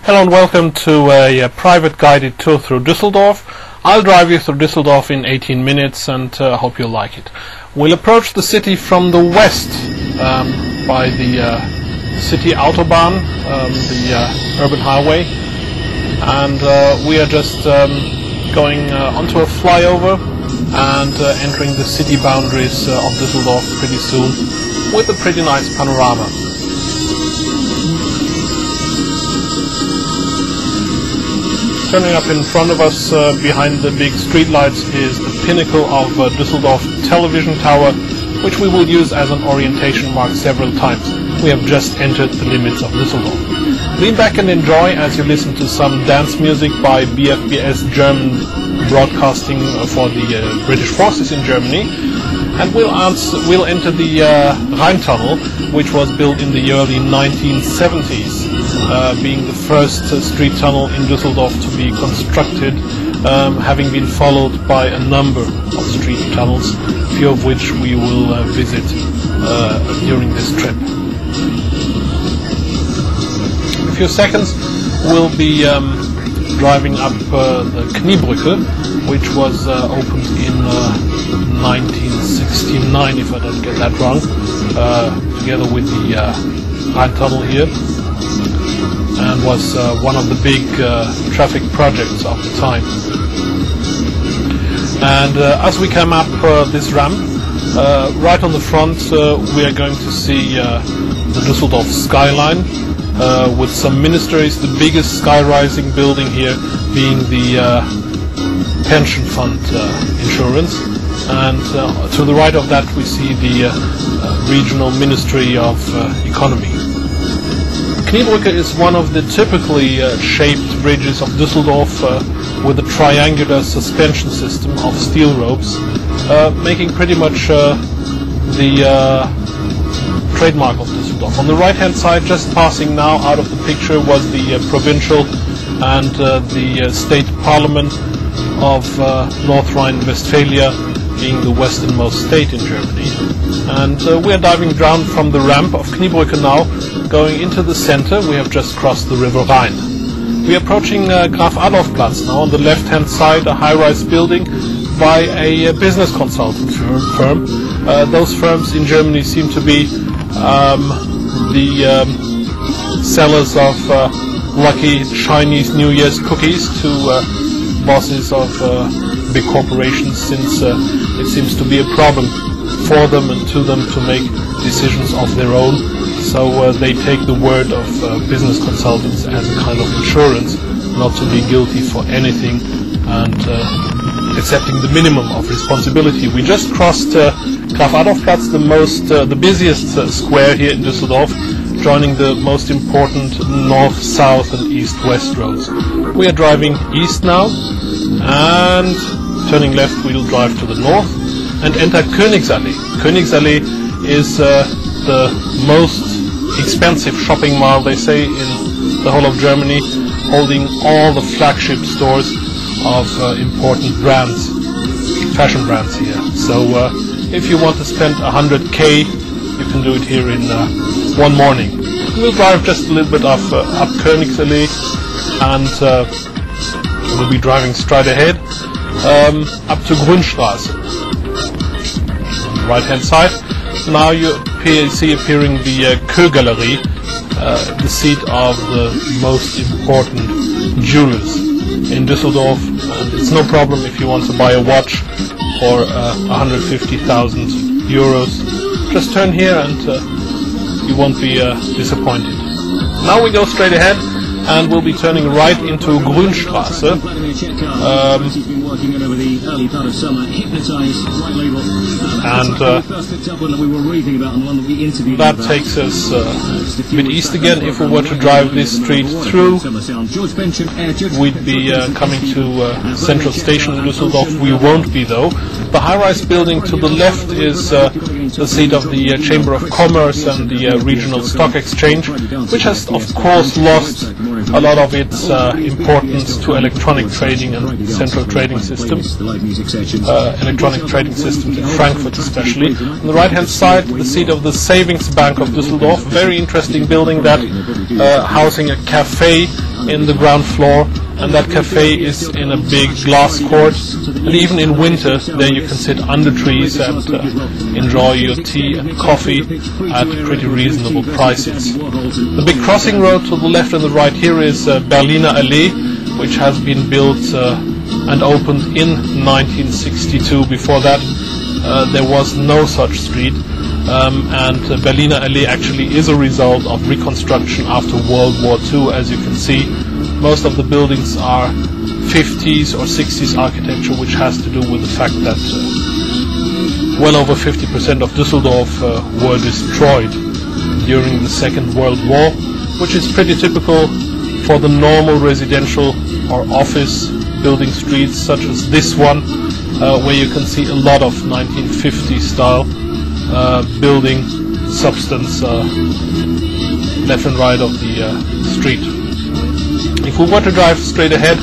Hello and welcome to a private guided tour through Düsseldorf. I'll drive you through Düsseldorf in 18 minutes and hope you'll like it. We'll approach the city from the west by the city Autobahn, the urban highway, and we are just going onto a flyover and entering the city boundaries of Düsseldorf pretty soon with a pretty nice panorama. Turning up in front of us behind the big streetlights is the pinnacle of Düsseldorf television tower, which we will use as an orientation mark several times. We have just entered the limits of Düsseldorf. Lean back and enjoy as you listen to some dance music by BFBS German Broadcasting for the British Forces in Germany. And we'll enter the Rhine Tunnel, which was built in the early 1970s, being the first street tunnel in Düsseldorf to be constructed, having been followed by a number of street tunnels, a few of which we will visit during this trip. In a few seconds we'll be driving up the Kniebrücke, which was opened in 1969, if I don't get that wrong, together with the Rhine Tunnel here, and was one of the big traffic projects of the time. And as we come up this ramp, right on the front we are going to see the Düsseldorf skyline, with some ministries, the biggest sky-rising building here being the pension fund insurance, and to the right of that we see the regional ministry of economy. Kniebrücke is one of the typically shaped bridges of Düsseldorf with a triangular suspension system of steel ropes, making pretty much the trademark of Düsseldorf. On the right hand side, just passing now out of the picture, was the provincial and the state parliament of North Rhine-Westphalia, being the westernmost state in Germany. And we are diving down from the ramp of Kniebrücke now, going into the center. We have just crossed the River Rhine. We are approaching Graf Adolf Platz now. On the left hand side, a high-rise building by a business consultant firm. Those firms in Germany seem to be the sellers of lucky Chinese New Year's cookies to bosses of big corporations, since it seems to be a problem for them and to them to make decisions of their own. So they take the word of business consultants as a kind of insurance, not to be guilty for anything, and accepting the minimum of responsibility. We just crossed Graf Adolf Platz, the busiest square here in Düsseldorf, joining the most important north, south and east, west roads. We are driving east now, and turning left we'll drive to the north and enter Königsallee. Königsallee is the most expensive shopping mall, they say, in the whole of Germany, holding all the flagship stores of important brands, fashion brands here. So if you want to spend 100k, you can do it here in one morning. We'll drive just a little bit up Königsallee, and we'll be driving straight ahead up to Grünstraße. On the right hand side now you see appearing the Kö-Galerie, the seat of the most important jewelers in Düsseldorf, and it's no problem if you want to buy a watch for 150,000 euros. Just turn here and you won't be disappointed. Now we go straight ahead and we'll be turning right into Grünstraße. And that takes us a bit east again. If we were to drive this street through, we'd be coming to Central Station in Düsseldorf. We won't be, though. The high-rise building to the left is the seat of the Chamber of Commerce and the Regional Stock Exchange, which has, of course, lost a lot of its importance to electronic trading and central trading systems, electronic trading systems in Frankfurt especially. On the right-hand side, the seat of the Savings Bank of Düsseldorf, very interesting building that, housing a cafe in the ground floor, and that cafe is in a big glass court, and even in winter there you can sit under trees and enjoy your tea and coffee at pretty reasonable prices. The big crossing road to the left and the right here is Berliner Allee, which has been built and opened in 1962. Before that there was no such street, and Berliner Allee actually is a result of reconstruction after World War II. As you can see, most of the buildings are 50s or 60s architecture, which has to do with the fact that well over 50% of Düsseldorf were destroyed during the Second World War, which is pretty typical for the normal residential or office building streets such as this one, where you can see a lot of 1950 style building substance left and right of the street. If we were to drive straight ahead,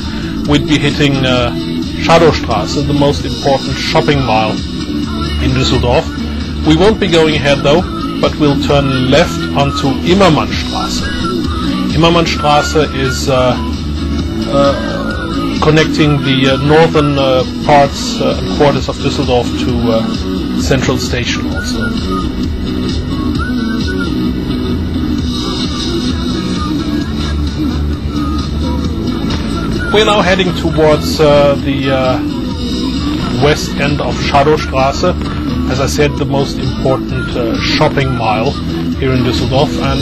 we'd be hitting Schadowstraße, the most important shopping mile in Düsseldorf. We won't be going ahead though, but we'll turn left onto Immermannstraße. Immermannstraße is connecting the northern parts and quarters of Düsseldorf to Central Station also. We're now heading towards the west end of Schadowstraße. As I said, the most important shopping mile here in Düsseldorf, and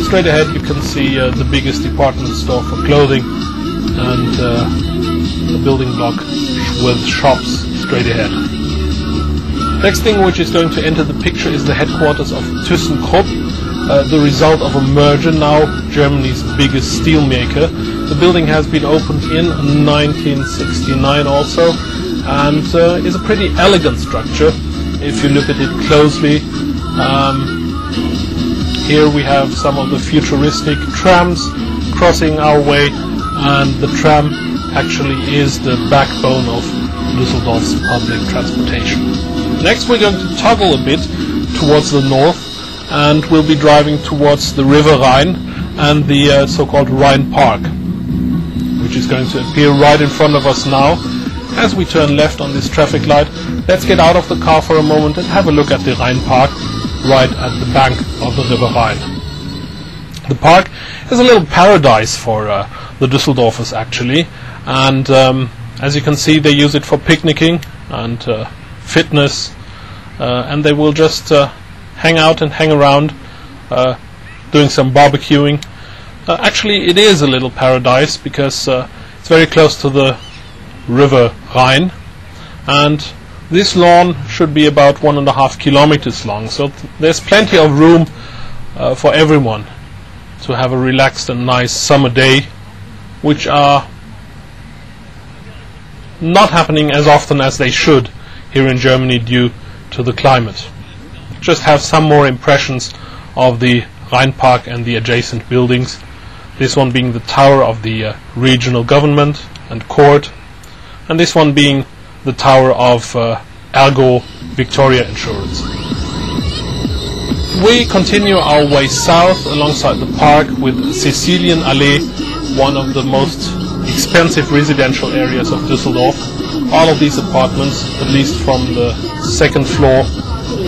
straight ahead you can see the biggest department store for clothing and the building block with shops straight ahead. Next thing which is going to enter the picture is the headquarters of ThyssenKrupp, the result of a merger, now Germany's biggest steel maker. The building has been opened in 1969 also, and is a pretty elegant structure if you look at it closely. Here we have some of the futuristic trams crossing our way, and the tram actually is the backbone of Düsseldorf's public transportation. Next we're going to toggle a bit towards the north, and we'll be driving towards the River Rhine and the so-called Rhine Park, which is going to appear right in front of us now as we turn left on this traffic light. Let's get out of the car for a moment and have a look at the Rhine Park right at the bank of the River Rhine. The park is a little paradise for the Düsseldorfers actually, and as you can see they use it for picnicking and fitness, and they will just hang out and hang around doing some barbecuing. Actually it is a little paradise because it's very close to the River Rhine, and this lawn should be about 1.5 kilometers long, so there's plenty of room for everyone to have a relaxed and nice summer day, which are not happening as often as they should here in Germany due to the climate. Just have some more impressions of the Rhine Park and the adjacent buildings. This one being the tower of the regional government and court, and this one being the tower of Ergo Victoria Insurance. We continue our way south alongside the park with Sizilien Allee, one of the most expensive residential areas of Düsseldorf. All of these apartments, at least from the second floor,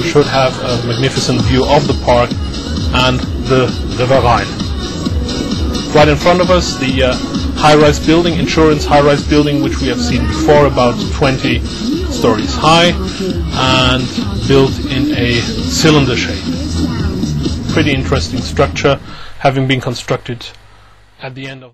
should have a magnificent view of the park and the River Rhine. Right in front of us, the high-rise building, insurance high-rise building, which we have seen before, about 20 stories high and built in a cylinder shape. Pretty interesting structure, having been constructed at the end of